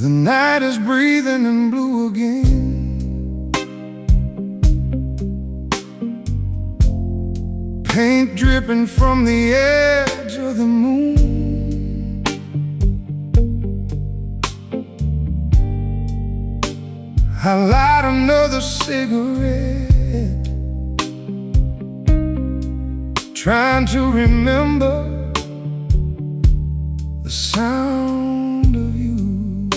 The night is breathing in blue again. Paint dripping from the edge of the moon. I light another cigarette, trying to remember the sound of you.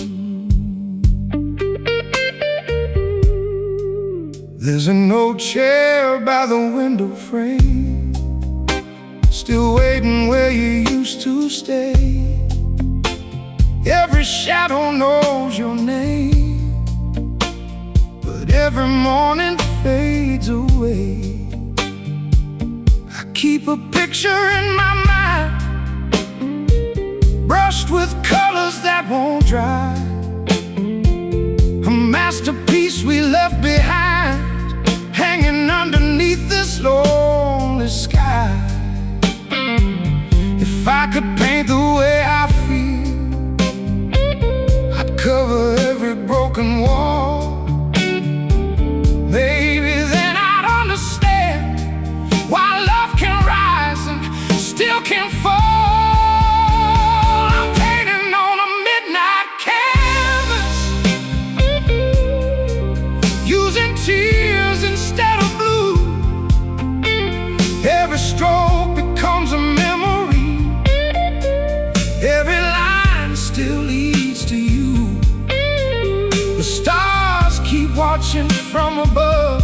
There's an old chair by the window frame, still waiting where you used to stay. Every shadow knows your name, but every morning fades away. I keep a picture in my mind, brushed with colors that won't dry, a masterpiece we left behind, hanging underneath this lonely sky. If I could paint the way I feel, I'd cover every broken wall. Maybe then I'd understand why love can rise and still can fall. I'm painting on a midnight canvas, using tears instead of blue. Every stroke becomes a memory, every line still leads to you. The stars keep watching from above,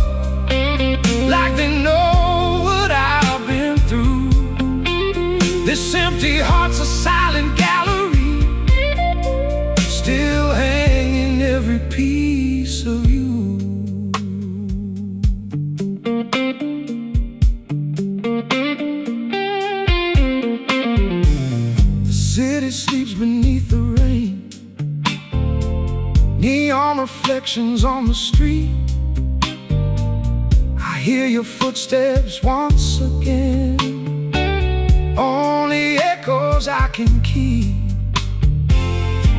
like they know what I've been through. This empty heart's a silent gallery, still hanging every piece of you. The city sleeps beneath the rain, neon reflections on the street. I hear your footsteps once again, only echoes I can keep.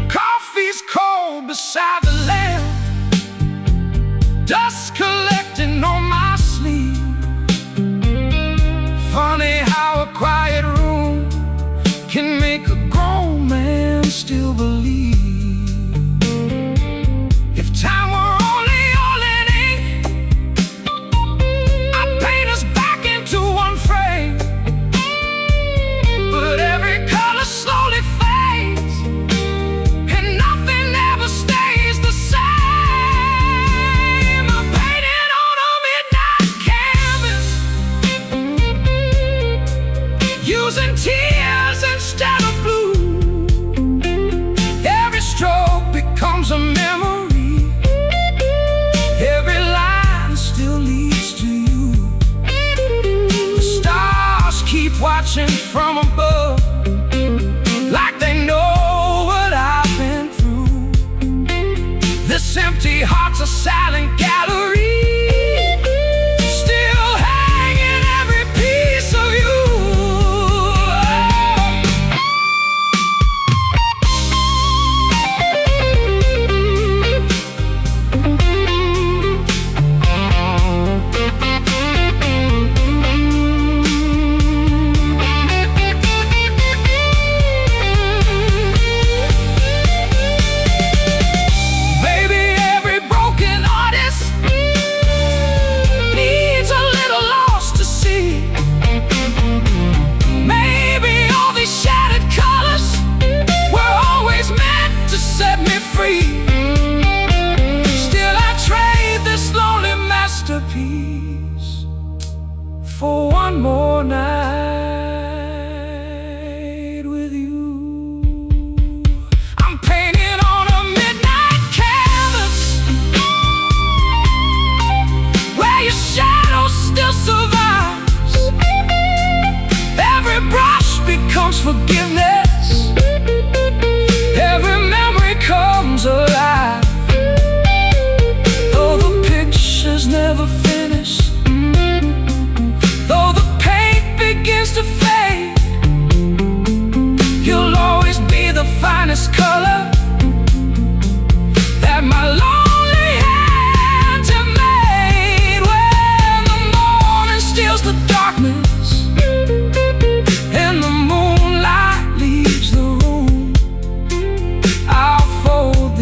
Coffee's cold beside the lamp, dust collecting on my sleeve. Funny how a quiet room can make a grown man still believe. If time were only all it ain't, I'd paint us back into one frame. But every color slowly fades,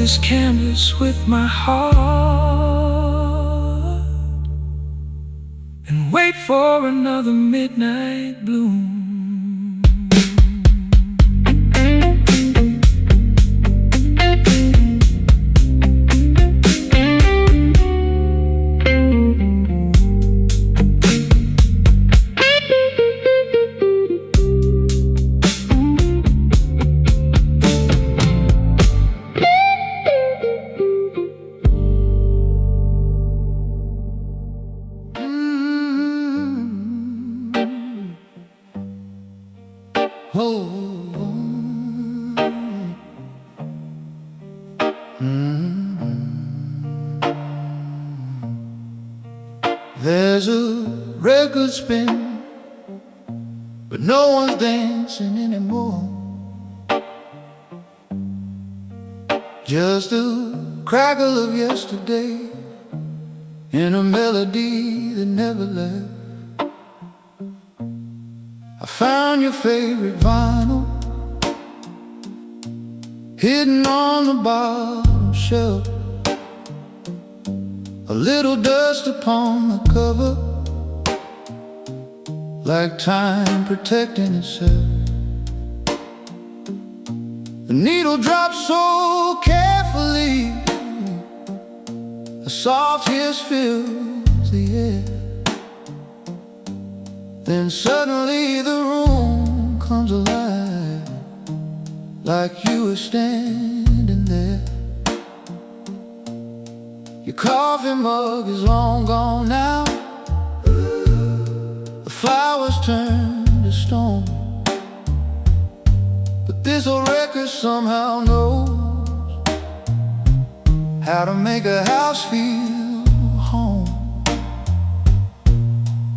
this canvas with my heart and wait for another midnight bloom. There's a record spin, but no one's dancing anymore. Just a crackle of yesterday in a melody that never left. I found your favorite vinyl hidden on the bottom shelf. A little dust upon the cover, like time protecting itself. The needle drops so carefully, a soft hiss fills the air. Then suddenly the room comes alive, like you were standing there. Your coffee mug is long gone now, the flowers turn to stone, but this old record somehow knows how to make a house feel home.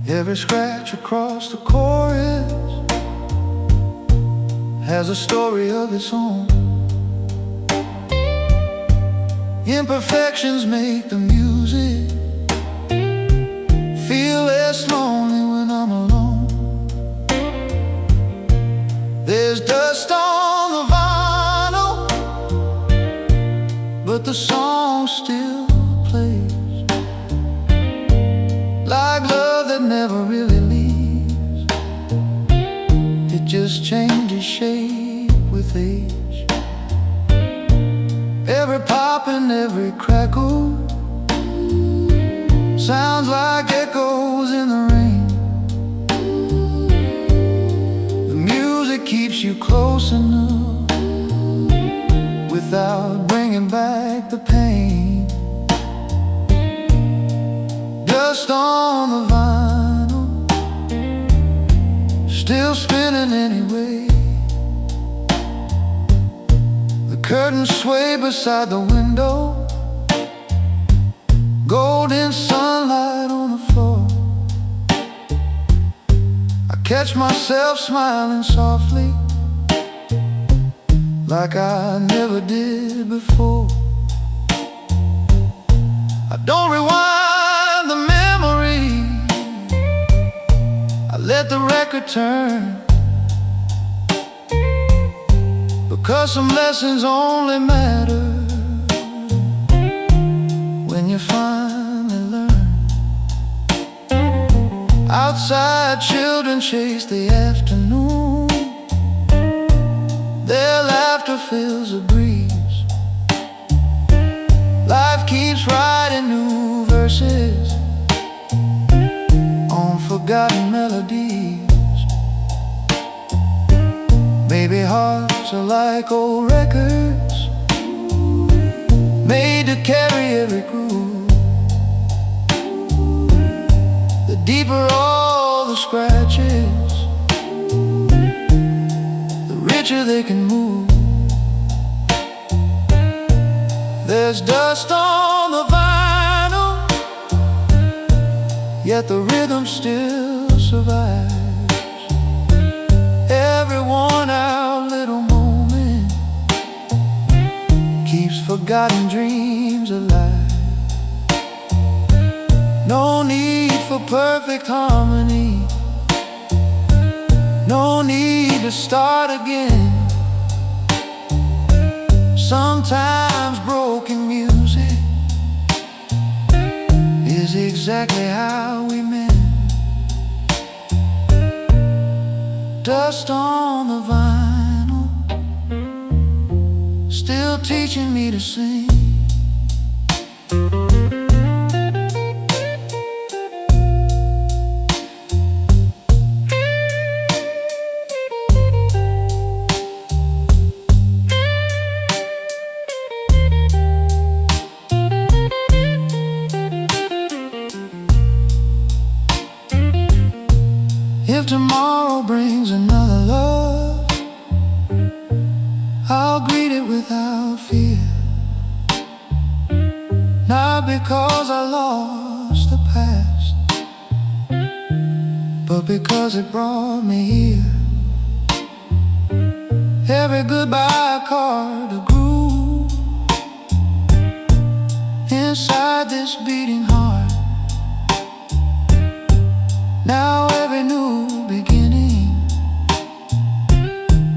Every scratch across the chorus has a story of its own. Imperfections make the music feel less lonely when I'm alone. There's dust on the vinyl, but the song still plays, like love that never really leaves. It just changes shape with age. Every pop and every crackle sounds like echoes in the rain. The music keeps you close enough without bringing back the pain. Dust on the vinyl, still spinning anyway. Curtains sway beside the window, golden sunlight on the floor. I catch myself smiling softly, like I never did before. I don't rewind the memory, I let the record turn, because some lessons only matter when you finally learn. Outside, children chase the afternoon, their laughter fills the breeze. Life keeps writing new verses on forgotten melodies. Maybe hearts are like old records, made to carry every groove. The deeper all the scratches, the richer they can move. There's dust on the vinyl, yet the rhythm still survives. Every worn-out little moment keeps forgotten dreams alive. No need for perfect harmony, no need to start again. Sometimes broken exactly how we met. Dust on the vinyl, still teaching me to sing. If tomorrow brings another love, I'll greet it without fear. Not because I lost the past, but because it brought me here. Every goodbye card a groove inside this beating heart. Now every new beginning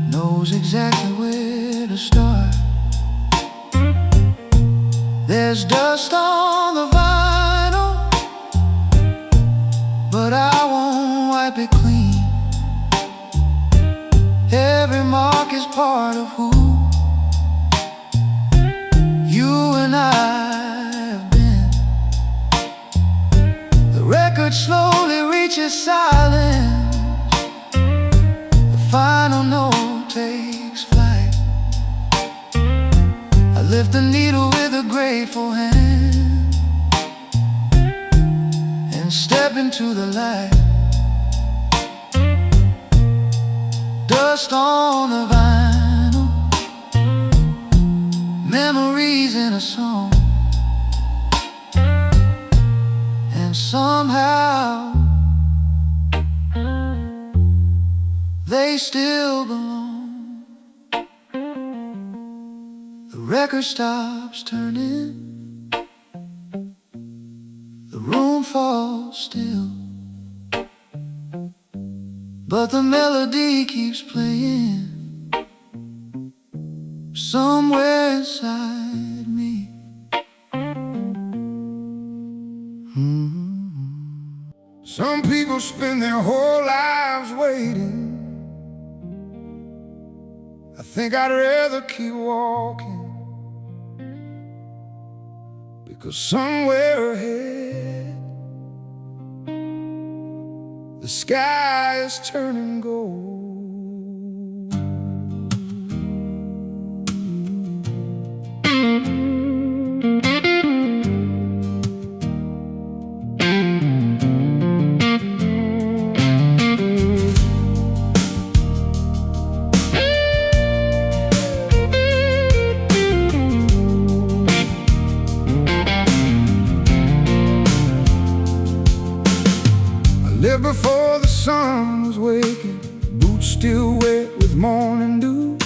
knows exactly where to start. There's dust on the vinyl, but I won't wipe it clean. Every mark is part of who you and I have been. The record slowly reaches silence. The final note takes flight. I lift the needle with a grateful hand and step into the light. Dust on the vinyl, memories in a song, and somehow they still belong. The record stops turning, the room falls still, but the melody keeps playing somewhere inside me. Some people spend their whole lives waiting. I think I'd rather keep walking, because somewhere ahead the sky is turning gold. Lived before the sun was waking, boots still wet with morning dew.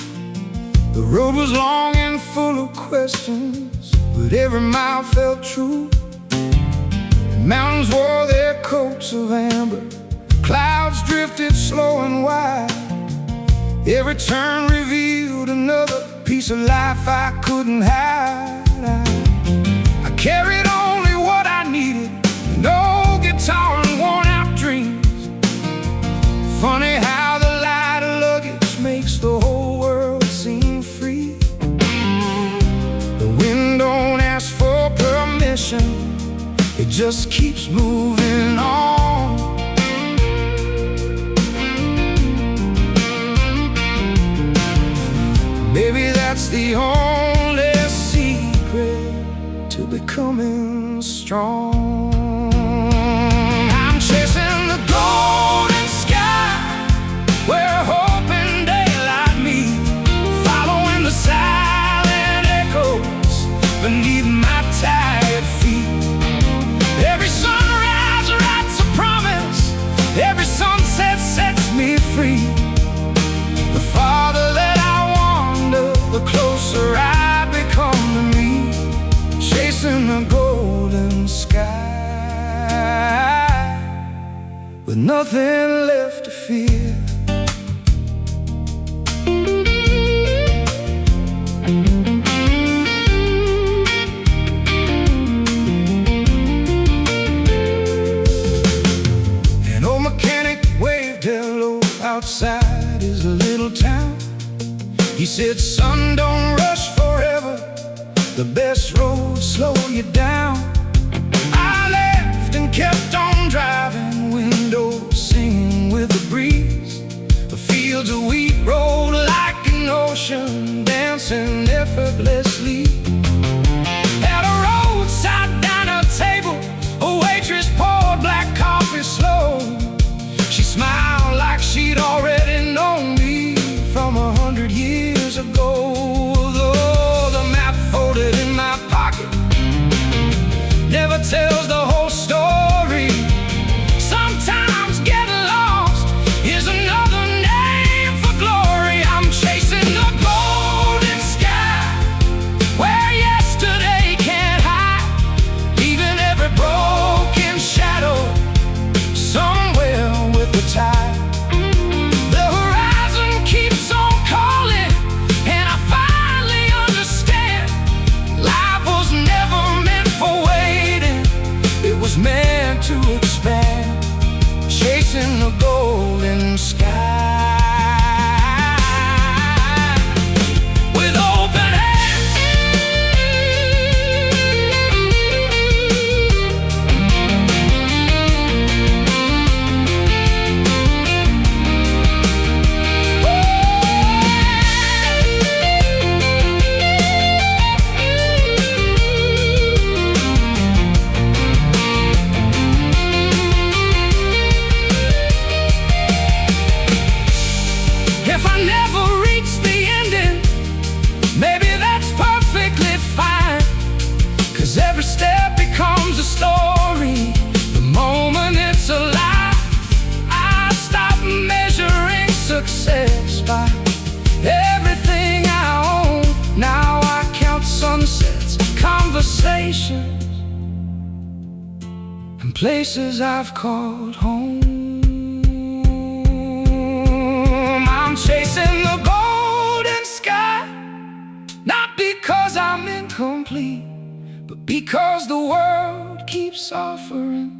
The road was long and full of questions, but every mile felt true. The mountains wore their coats of amber, clouds drifted slow and wide. Every turn revealed another piece of life I couldn't hide. I carried only what I needed, no guitar and worn-out dreams. Funny how the light of luggage makes the whole world seem free. The wind don't ask for permission, it just keeps moving on. Maybe that's the only secret to becoming strong. I'm chasing the golden sky where hope and daylight meet, following the silent echoes beneath my tired feet. Every sunrise writes a promise, every sunset sets me free. The farther that I wander, the closer I become to me, chasing the golden sky with nothing left to fear. said, son, don't rush forever. The best roads slow you down. I left and kept on driving, windows singing with the breeze. The fields of wheat rolled like an ocean, dancing effortlessly. At a roadside diner table, a waitress poured black coffee slow. She smiled like she'd already known me from 100 years ago. Though the map folded in my pocket never tells the whole story. Sometimes getting lost is another name for glory. I'm chasing the golden sky where yesterday can't hide, leaving every broken shadow somewhere with the tide. The horizon keeps on calling, and I finally understand life was never meant for waiting. It was meant to expand, chasing the golden sky with open hands. If I never reach the ending, maybe that's perfectly fine, 'cause every step becomes a story the moment it's alive. I stop measuring success by everything I own. Now I count sunsets, conversations, and places I've called home. I'm chasing the golden sky, not because I'm incomplete, but because the world keeps offering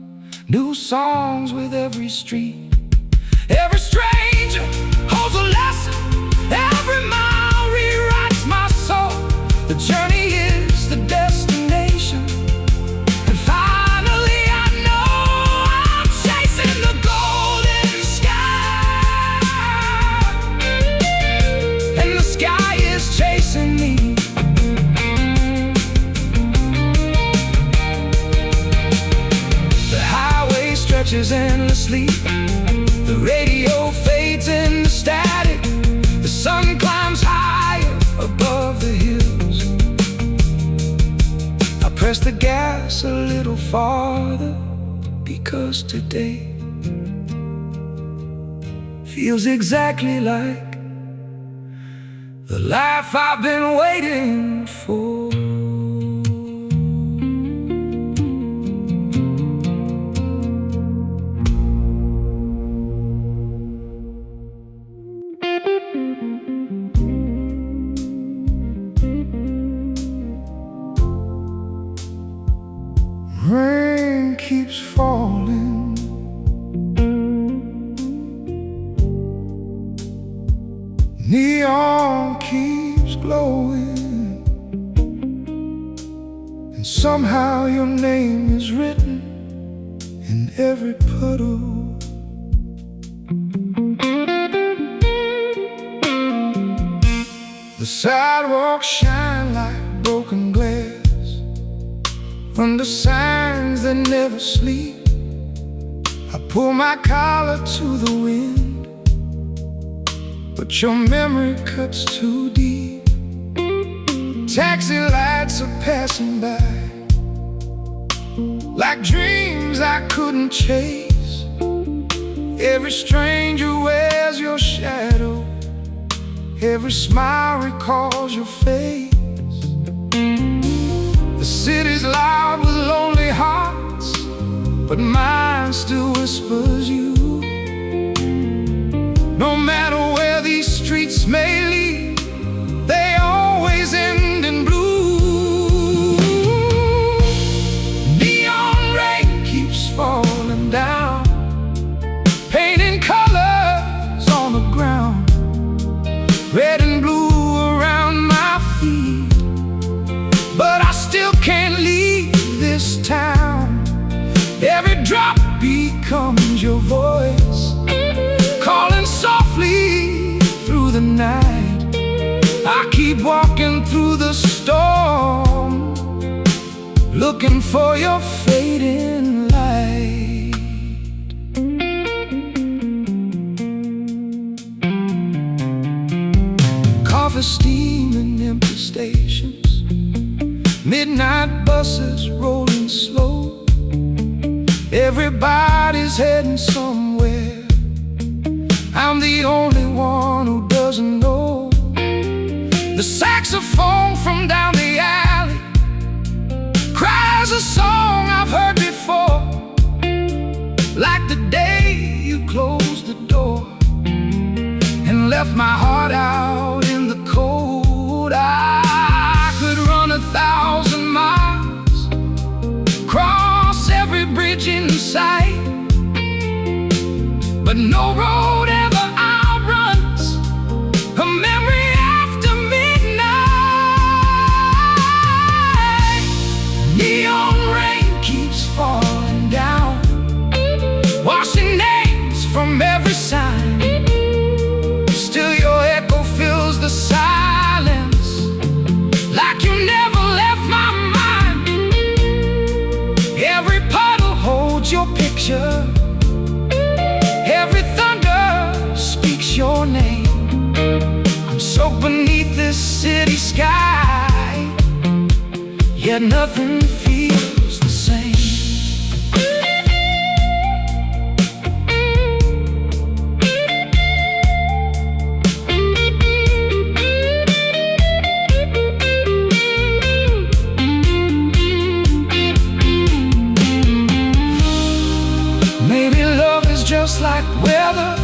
new songs with every street. Every stranger holds a lesson, every mile rewrites my soul. The journey is the destination, and finally I know I'm chasing the golden sky, and the sky is chasing me. The highway stretches endlessly, the radio fades into static, the sun climbs higher above the hills. I press the gas a little farther, because today feels exactly like the life I've been waiting for. Rain keeps falling, neon keeps glowing, and somehow your name is written in every puddle. The sidewalks shine like broken glass under signs that never sleep. I pull my collar to the wind, but your memory cuts too deep. Taxi lights are passing by, like dreams I couldn't chase. Every stranger wears your shadow, every smile recalls your face. The city's loud with lonely hearts, but mine still whispers you. No matter where these streets may lead, they always end in blue. Neon rain keeps falling down, painting colors on the ground, red and blue looking for your fading light. Coffee steaming, empty stations, midnight buses rolling slow. Everybody's heading somewhere. I'm the only one who doesn't know. The saxophone from down the alley cries a song I've heard before, like the day you closed the door and left my heart out in the cold. I could run 1,000 miles, cross every bridge in sight, but no road ever outruns a memory after midnight. Neon rain keeps falling down, washing names from every sign. Still your echo fills the silence, like you never left my mind. Every puddle holds your picture, every thunder speaks your name. I'm soaked beneath this city sky, yet nothing feels the same. Maybe love is just like weather,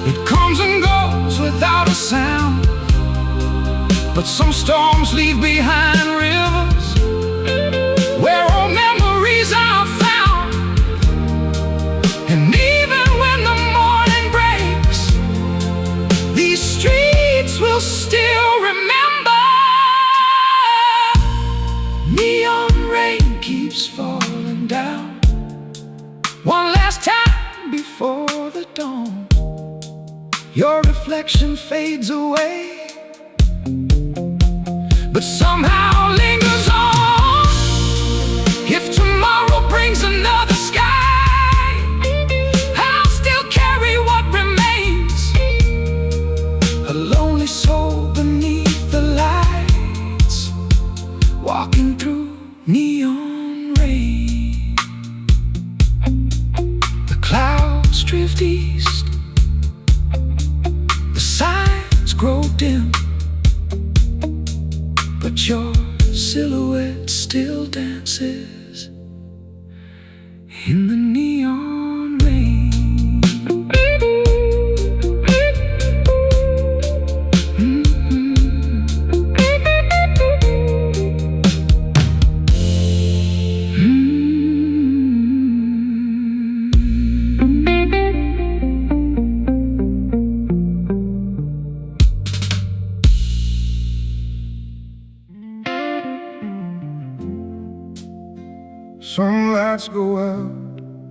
it comes and goes without a sound. But some storms leave behind rivers where old memories are found. And even when the morning breaks, these streets will still remember. Neon rain keeps falling down, one last time before the dawn. Your reflection fades away, but somehow lingers on. If tomorrow brings another sky, I'll still carry what remains, a lonely soul beneath the lights, walking through neon rain. The clouds drift east, the signs grow dim, but your silhouette still dances in the neon rain. Some lights go out,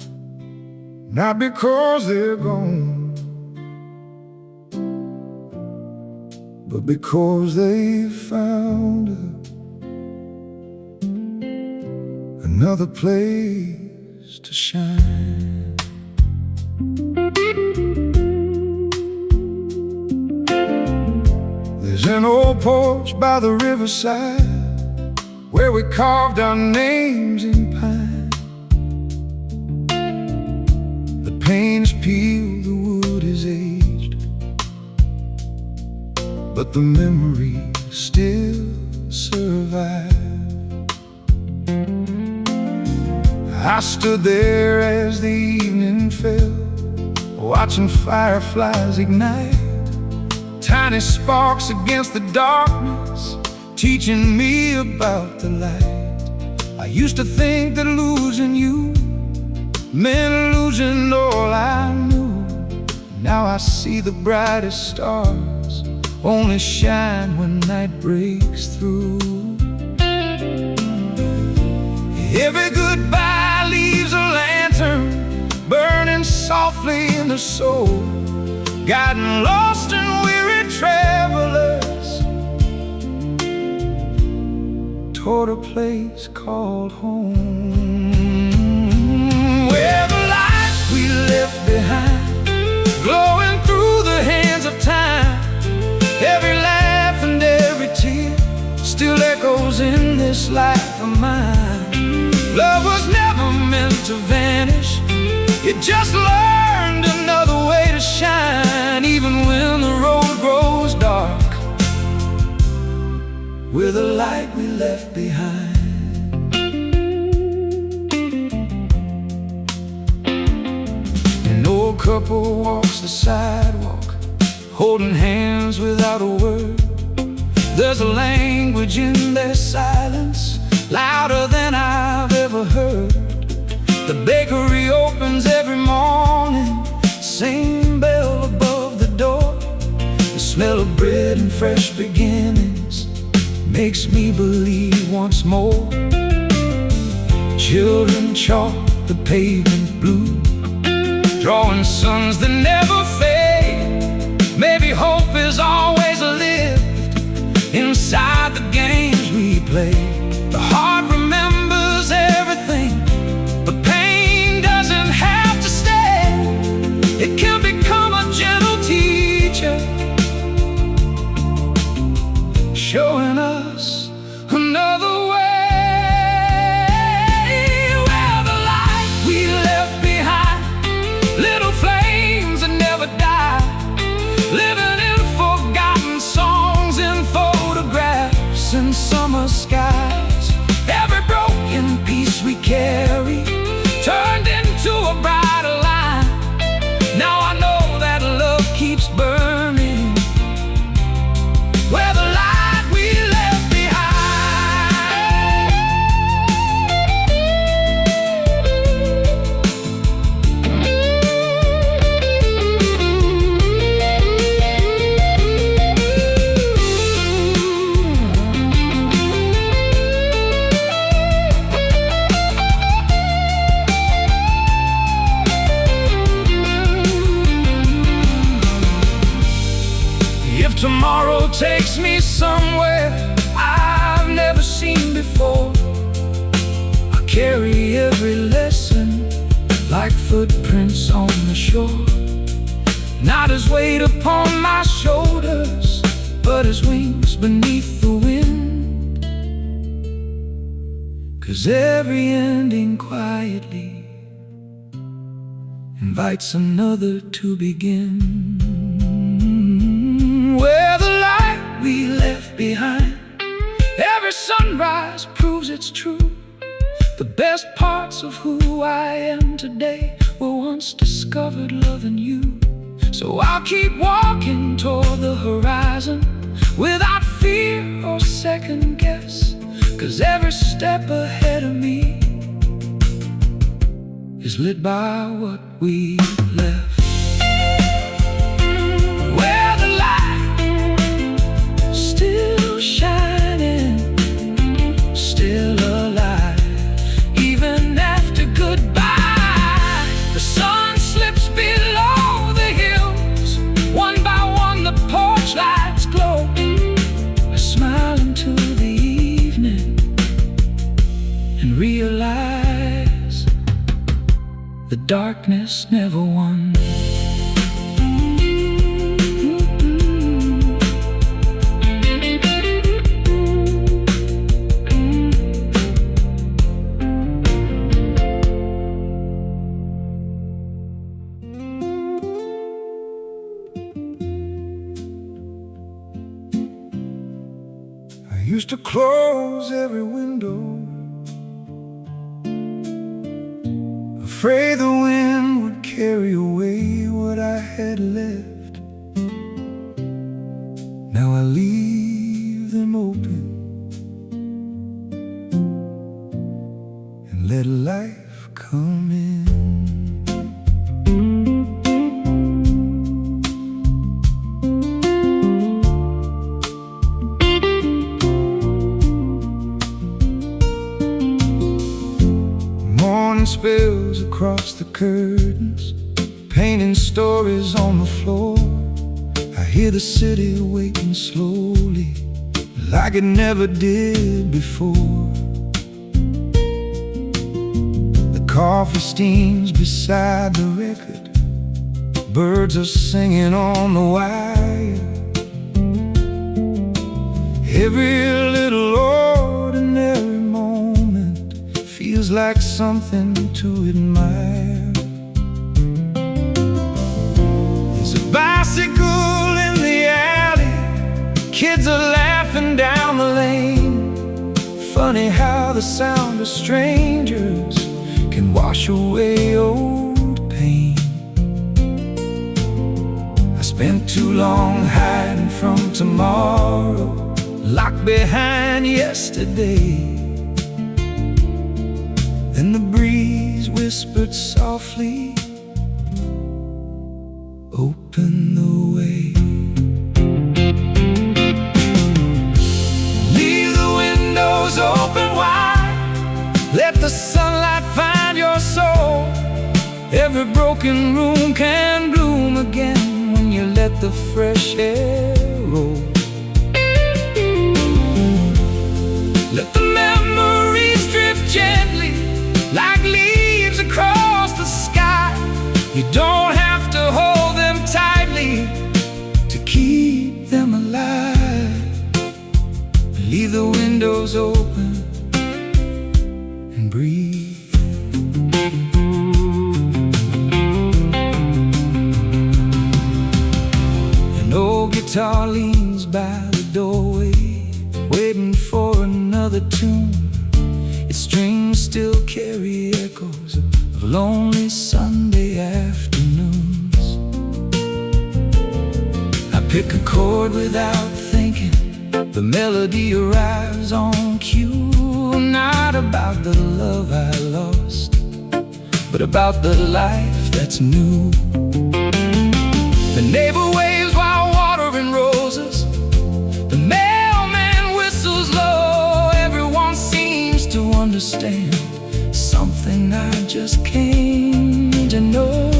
not because they're gone, but because they found another place to shine. There's an old porch by the riverside where we carved our names in pine. The paint is peeled, the wood is aged, but the memories still survive. I stood there as the evening fell, watching fireflies ignite, tiny sparks against the darkness, teaching me about the light. I used to think that losing you meant losing all I knew. Now I see the brightest stars only shine when night breaks through. Every goodbye leaves a lantern burning softly in the soul, guiding lost and weary travelers toward a place called home, where the light we left behind, glowing through the hands of time. Every laugh and every tear still echoes in this life of mine. Love was never meant to vanish, it just learned another way to shine. Even when the road grows dark, we're the light we left behind. An old couple walks the sidewalk, holding hands without a word. There's a language in their silence, louder than I've ever heard. The bakery opens every morning, same bell above the door. The smell of bread and fresh beginnings makes me believe once more. Children chalk the pavement blue, drawing suns that never fade. Maybe hope is always lived inside the games we play. The heart remembers everything, but pain doesn't have to stay. It can become a gentle teacher, showing us another way. Where the light we left behind, little flames that never die, living in forgotten songs, in photographs and summer skies. Every broken piece we carry turned into a brighter line. Now I know that love keeps burning where the light we left behind. If tomorrow takes me somewhere I've never seen before, I carry every lesson like footprints on the shore. Not as weight upon my shoulders, but as wings beneath the wind. 'Cause every ending quietly invites another to begin. Where the light we left behind, every sunrise proves it's true. The best parts of who I am today were once discovered loving you. So I'll keep walking toward the horizon without fear or second guess. 'Cause every step ahead of me is lit by what we left. Still shining, still alive, even after goodbye. The sun slips below the hills, one by one the porch lights glow. I smile into the evening and realize the darkness never won. I used to close every window, afraid the wind would carry away what I had left. Now I leave them open and let life come in. Spills across the curtains, painting stories on the floor. I hear the city waking slowly, like it never did before. The coffee steams beside the record, birds are singing on the wire. Every little ordinary moment feels like something to admire. There's a bicycle in the alley, kids are laughing down the lane. Funny how the sound of strangers can wash away old pain. I spent too long hiding from tomorrow, locked behind yesterday. Then the breeze whispered softly, open the way. Leave the windows open wide, let the sunlight find your soul. Every broken room can bloom again when you let the fresh air roll. Let the memories drift gently like leaves across the sky. You don't have to hold them tightly to keep them alive. Leave the windows open and breathe. An old guitar leans by the doorway, waiting for another tune. Its strings still carry echoes of lonely Sunday afternoons. I pick a chord without thinking, the melody arrives on cue. Not about the love I lost, but about the life that's new. The neighbor waves while watering roses, the mailman whistles low. Everyone seems to understand something I just came to know.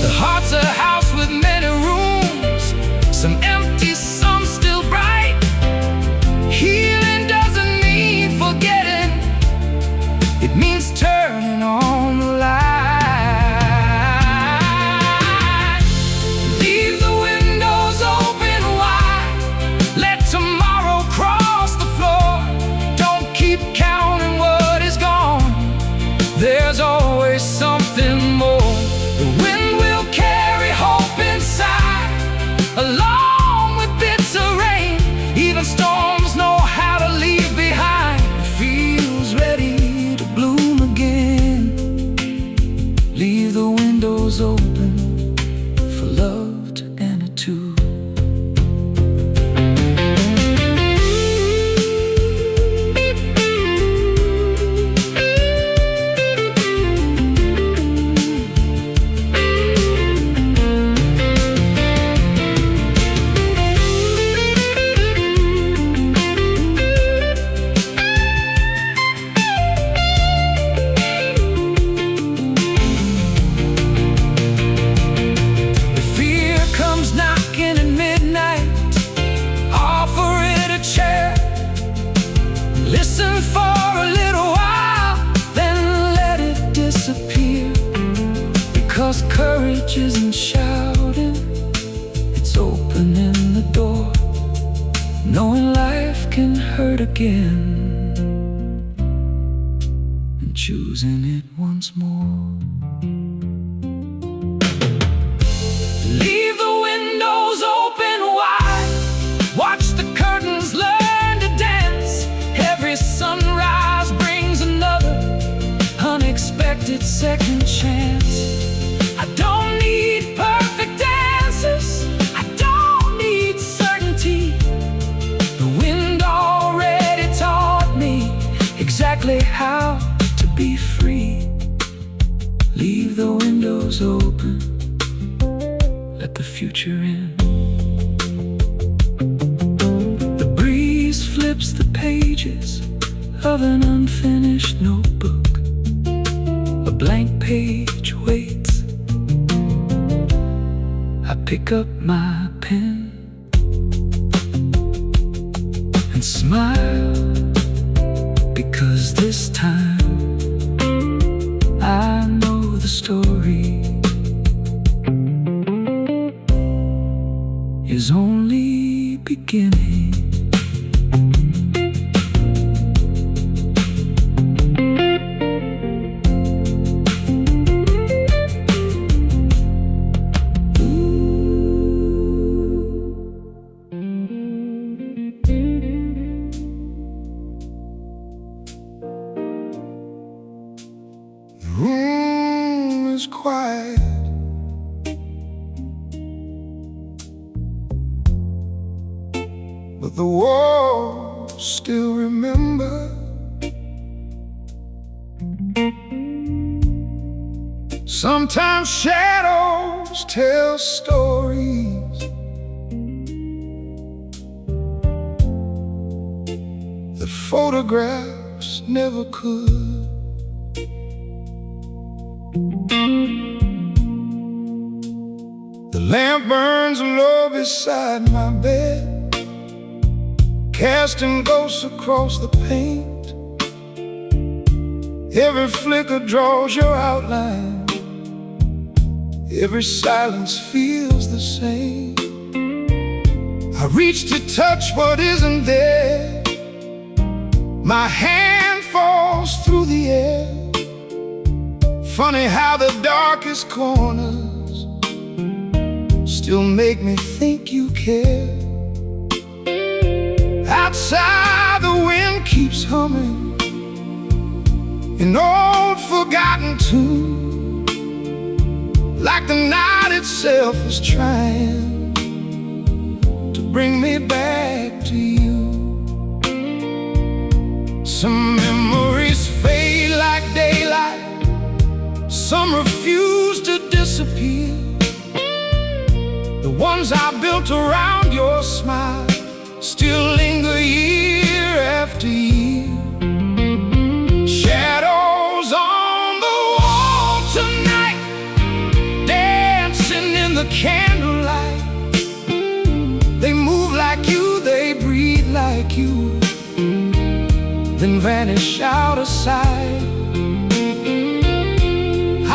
The heart's a house with many rooms, some empty, some still bright. Healing doesn't mean forgetting, it means turning on the light. There's always something more. The wind will carry hope inside, along with bits of rain. Even storms know how to leave behind. It feels ready to bloom again. Leave the windows open for love to enter too. Listen for a little while, then let it disappear. Because courage isn't shouting, it's opening the door. Knowing life can hurt again, and choosing it once more. Leave the windows open wide, watch the curtains learn to dance. Every sunrise brings another unexpected second chance. I don't need perfect answers, I don't need certainty. The wind already taught me exactly how to be free. Leave the windows open, let the future in. The breeze flips the pages of an unfinished notebook. A blank page waits. I pick up my pen 'Cause this time I know the story is only beginning. The room is quiet, but the walls still remember. Sometimes shadows tell stories. The photographs never could. The lamp burns low beside my bed, casting ghosts across the paint. Every flicker draws your outline, every silence feels the same. I reach to touch what isn't there, my hand falls through the air. Funny how the darkest corners still make me think you care. Outside the wind keeps humming an old forgotten tune, like the night itself is trying to bring me back to you. Some memories fade like daylight, some refuse to disappear. The ones I built around your smile still linger year after year. Shadows on the wall tonight, dancing in the candlelight. They move like you, they breathe like you, then vanish out of sight.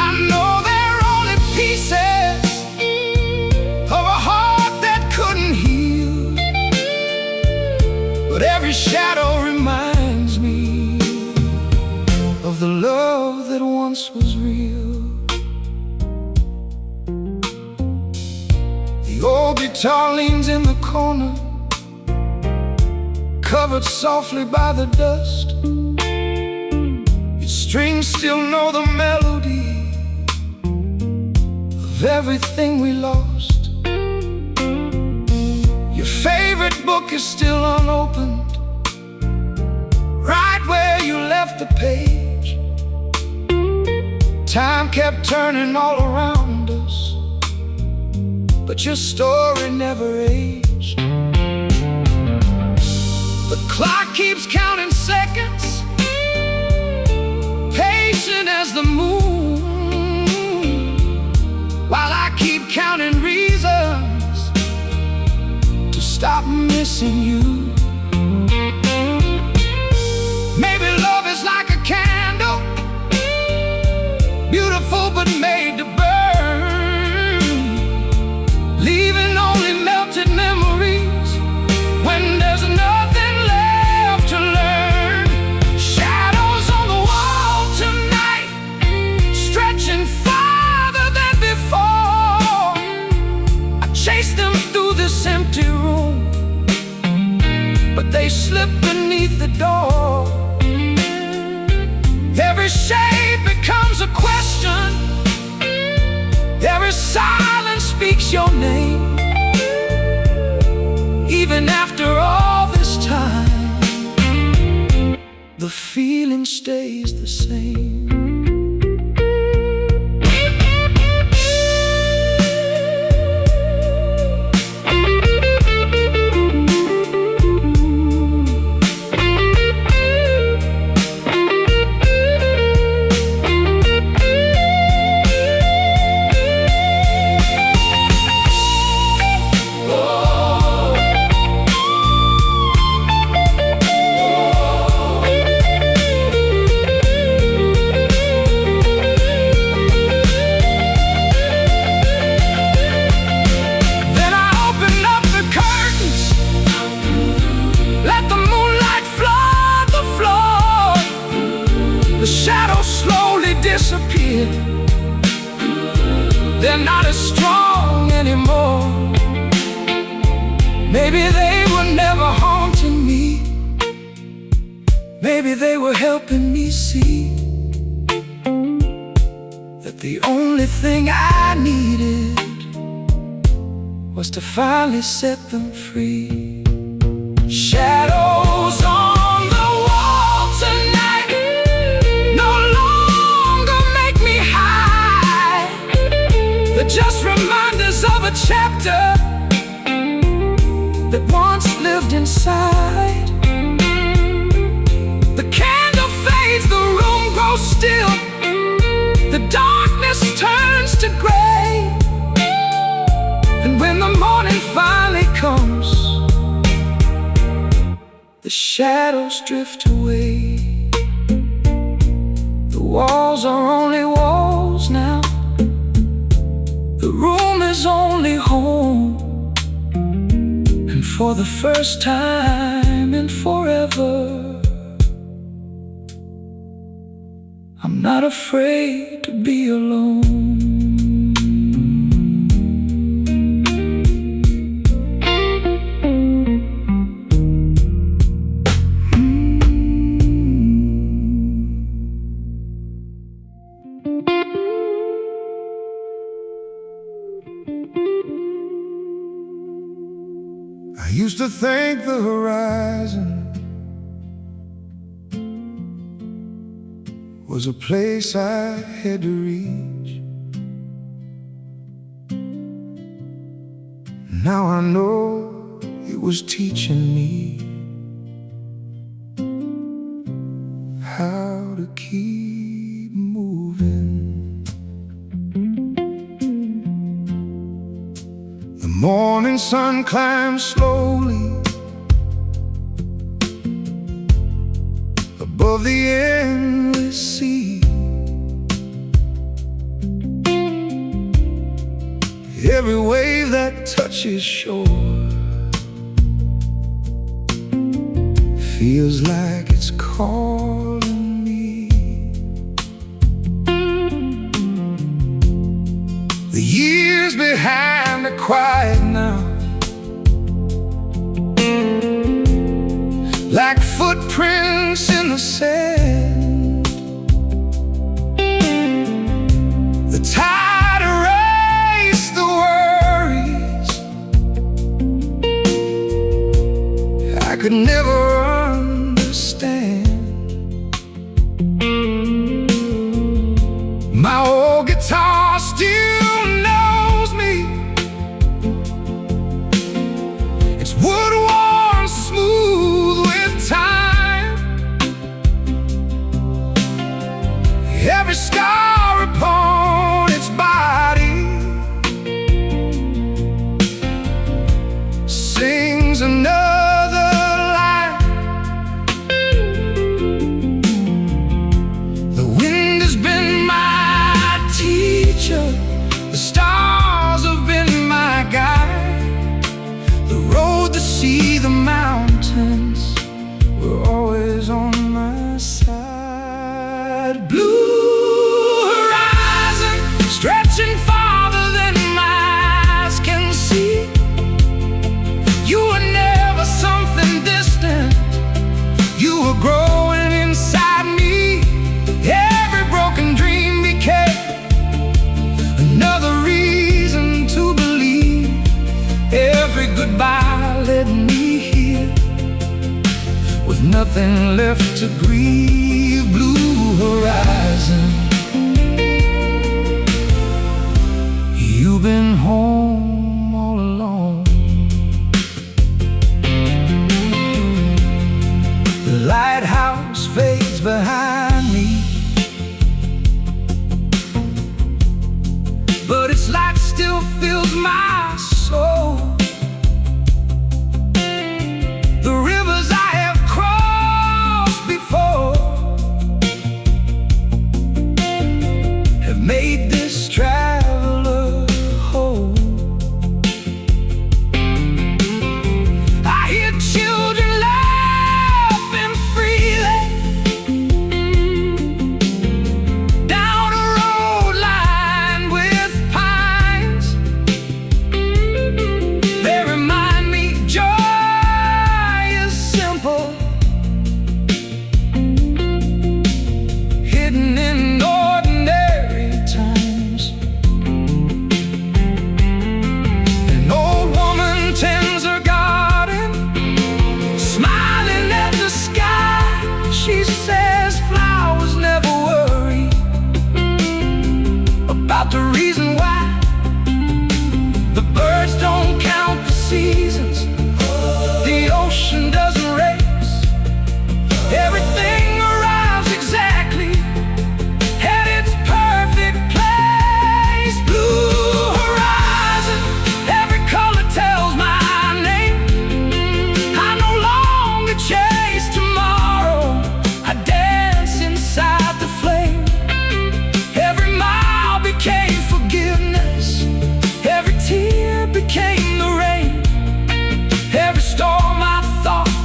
I know they're only pieces of a heart that couldn't heal, but every shadow reminds me of the love that once was real. The old guitar leans in the corner, covered softly by the dust. Its strings still know the melody of everything we lost. Your favorite book is still unopened, right where you left the page. Time kept turning all around us, but your story never aged. The clock keeps counting seconds, patient as the moon, while I keep counting reasons to stop missing you. Maybe love is like a candle, beautiful but made to burn, leaving only melted memories when there's nothing left to learn. Shadows on the wall tonight, stretching farther than before. I chase them through this empty room, but they slip beneath the door. Every shade becomes a question, every silence speaks your name. Even after all this time, the feeling stays the same. here. They're not as strong anymore. Maybe they were never haunting me. Maybe they were helping me see that the only thing I needed was to finally set them free. Shadows on the wall tonight no longer make me hide. They're just reminders of a chapter that once lived inside. The candle fades, the room grows still, the darkness turns to gray. And when the morning finally comes, the shadows drift away. The walls are only walls now. The room is only home. And for the first time in forever, I'm not afraid to be alone. I used to think the horizon was a place I had to reach. Now I know it was teaching me how to keep moving. The morning sun climbs slowly above the endless sea. Every wave that touches shore feels like it's calling me. The years behind are quiet now, like footprints in the sand. The tide erased the worries I could never understand. My old guitar still knows me. It's wood worn smooth with time. Every scar upon its body sings another line. The wind has been my teacher, the stars have been my guide. The road, the sea, the mountains were always on my side. Blue horizon stretching farther than my eyes can see. You were never something distant, you were growing inside me. Every broken dream became another reason to believe. Every goodbye led me here with nothing left to grieve. Blue horizon, you've been home all along. The lighthouse fades behind me, but its light still fills my soul. The rivers I have crossed before have made this traveler whole. I hear children laughing freely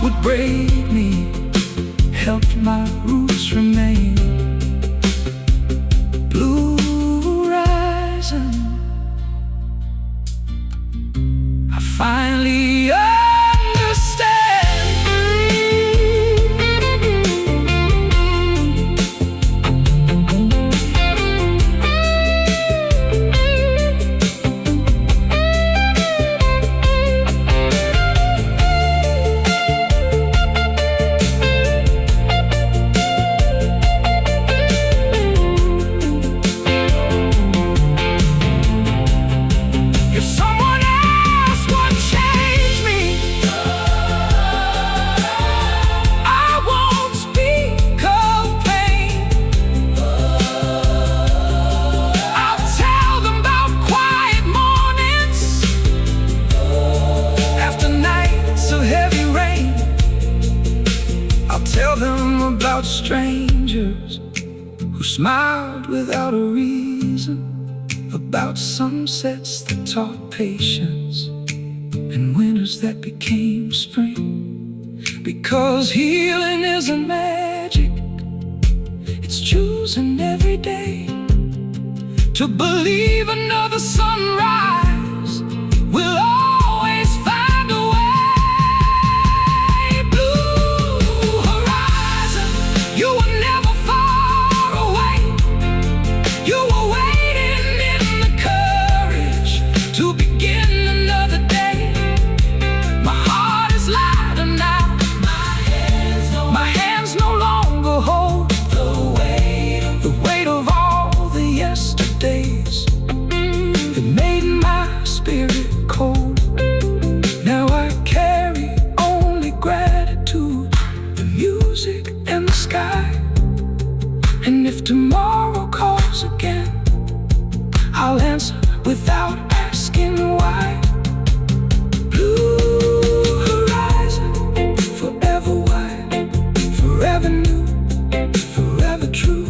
would break me helped my roots remain. Blue horizon, I finally tell them about strangers who smiled without a reason, about sunsets that taught patience and winters that became spring. Because healing isn't magic, it's choosing every day to believe another sunrise will always find a way. You were never far away. You were waiting in the courage to begin another day. My heart is lighter now. My hands no longer hold the weight of all the yesterdays. It made my spirit cold. Now I carry only gratitude, the music and the sky. And if tomorrow calls again, I'll answer without asking why. Blue horizon, forever wide, forever new, forever true.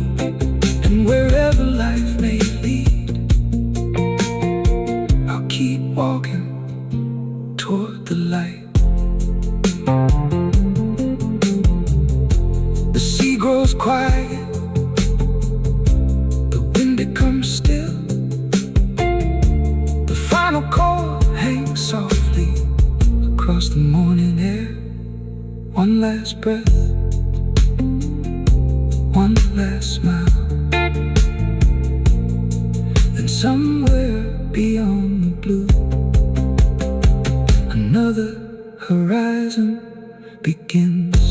And wherever life may lead, I'll keep walking toward the light. The sea grows quiet, the wind becomes still, the final chord hangs softly across the morning air. One last breath, one last smile, then somewhere beyond the blue, another horizon begins.